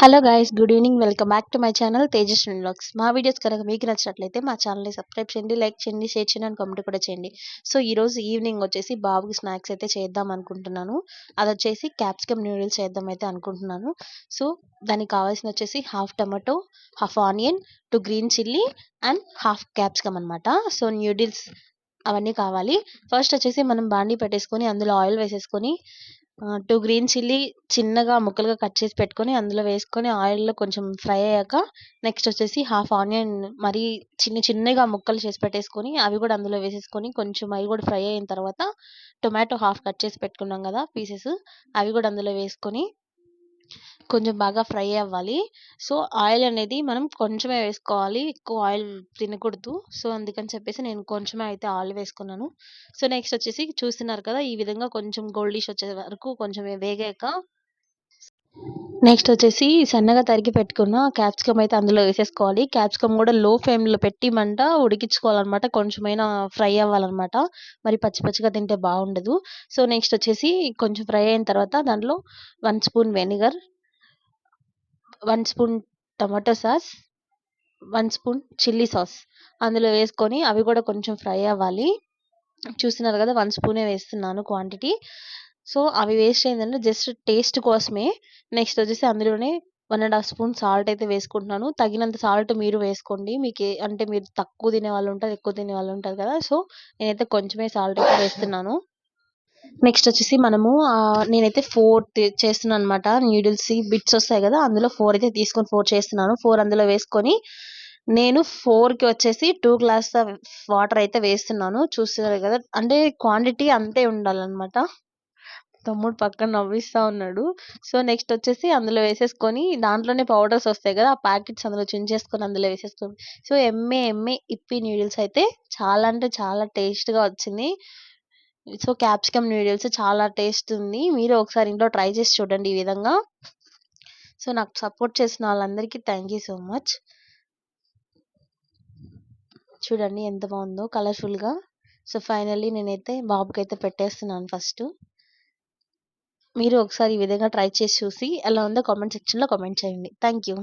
Hello guys, good evening. Welcome back to my channel Tejaswini vlogs. మా videos కనుక మీకు నచ్చినట్లయితే మా ఛానల్ని సబ్స్క్రైబ్ చేయండి, లైక్ చేయండి, షేర్ చేయండి అండ్ కామెంట్ కూడా చేయండి. సో ఈరోజు ఈవినింగ్ వచ్చేసి బాబుకి స్నాక్స్ అయితే చేద్దాం అనుకుంటున్నాను. అది వచ్చేసి క్యాప్సికమ్ న్యూడిల్స్ చేద్దాం అయితే అనుకుంటున్నాను. సో దానికి కావాల్సిన వచ్చేసి half tomato, half onion, 2 green chilli and half capsicum అనమాట. సో న్యూడిల్స్ అవన్నీ కావాలి. ఫస్ట్ వచ్చేసి మనం బాండీ పెట్టేసుకొని అందులో ఆయిల్ వేసేసుకొని 2 గ్రీన్ చిల్లీ చిన్నగా ముక్కలుగా కట్ చేసి పెట్టుకొని అందులో వేసుకొని ఆయిల్‌లో కొంచెం ఫ్రై అయ్యాక నెక్స్ట్ వచ్చేసి హాఫ్ ఆనియన్ మరీ చిన్నగా ముక్కలు చేసి పెట్టేసుకొని అవి కూడా అందులో వేసేసుకొని కొంచెం అవి కూడా ఫ్రై అయిన తర్వాత టొమాటో హాఫ్ కట్ చేసి పెట్టుకున్నాం కదా పీసెస్, అవి కూడా అందులో వేసుకొని కొంచెం బాగా ఫ్రై అవ్వాలి. సో ఆయిల్ అనేది మనం కొంచెమే వేసుకోవాలి, ఎక్కువ ఆయిల్ తినకూడదు. సో అందుకని చెప్పేసి నేను కొంచెమే అయితే ఆయిల్ వేసుకున్నాను. సో నెక్స్ట్ వచ్చేసి చూస్తున్నారు కదా, ఈ విధంగా కొంచెం గోల్డిష్ వచ్చే వరకు కొంచెం వేగాక నెక్స్ట్ వచ్చేసి సన్నగా తరిగి పెట్టుకున్న క్యాప్సికమ్ అయితే అందులో వేసేసుకోవాలి. క్యాప్సికమ్ కూడా లో ఫ్లేమ్‌లో పెట్టి మంట ఉడికించుకోవాలనమాట. కొంచెమైనా ఫ్రై అవ్వాలనమాట. మరి పచ్చి పచ్చిగా తింటే బాగుండదు. సో నెక్స్ట్ వచ్చేసి కొంచెం ఫ్రై అయిన తర్వాత దాంట్లో 1 spoon vinegar, 1 spoon tomato sauce, 1 spoon chilli sauce అందులో వేసుకొని అవి కూడా కొంచెం ఫ్రై అవ్వాలి. చూస్తున్నారు కదా, 1 స్పూనే వేస్తున్నాను క్వాంటిటీ. సో అవి వేస్ట్ అయిందంటే జస్ట్ టేస్ట్ కోసమే. నెక్స్ట్ వచ్చేసి అందులోనే 1 ½ స్పూన్ సాల్ట్ అయితే వేసుకుంటున్నాను. తగినంత సాల్ట్ మీరు వేసుకోండి. అంటే మీరు తక్కువ తినేవాళ్ళు ఉంటారు, ఎక్కువ తినేవాళ్ళు ఉంటారు కదా. సో నేనైతే కొంచెమే సాల్ట్ అయితే వేస్తున్నాను. నెక్స్ట్ వచ్చేసి మనము నేనైతే 4 చేస్తున్నాను అనమాట. న్యూడిల్స్ బిట్స్ వస్తాయి కదా, అందులో 4 అయితే తీసుకొని 4 చేస్తున్నాను. 4 అందులో వేసుకొని నేను 4కి వచ్చేసి 2 గ్లాస్ వాటర్ అయితే వేస్తున్నాను. చూస్తున్నారు కదా, అంటే క్వాంటిటీ అంతే ఉండాలన్నమాట. తమ్ముడు పక్కన నవ్విస్తా ఉన్నాడు. సో నెక్స్ట్ వచ్చేసి అందులో వేసేసుకొని దాంట్లోనే పౌడర్స్ వస్తాయి కదా, ఆ ప్యాకెట్స్ అందులో చించేసుకొని అందులో వేసేసుకొని సో ఎమ్మే ఇప్పీ న్యూడిల్స్ అయితే చాలా అంటే చాలా టేస్ట్‌గా వచ్చింది. సో క్యాప్సికమ్ న్యూడిల్స్ చాలా టేస్ట్ ఉంది. మీరు ఒకసారి ఇంట్లో ట్రై చేసి చూడండి ఈ విధంగా. సో నాకు సపోర్ట్ చేసిన వాళ్ళందరికీ థ్యాంక్ యూ సో మచ్. చూడండి ఎంత బాగుందో కలర్‌ఫుల్‌గా. సో ఫైనల్లీ నేనైతే బాబుకైతే పెట్టేస్తున్నాను ఫస్ట్. మీరు ఒకసారి ఈ విధంగా ట్రై చేసి చూసి ఎలా ఉందో కామెంట్ సెక్షన్‌లో కామెంట్ చేయండి. Thank you.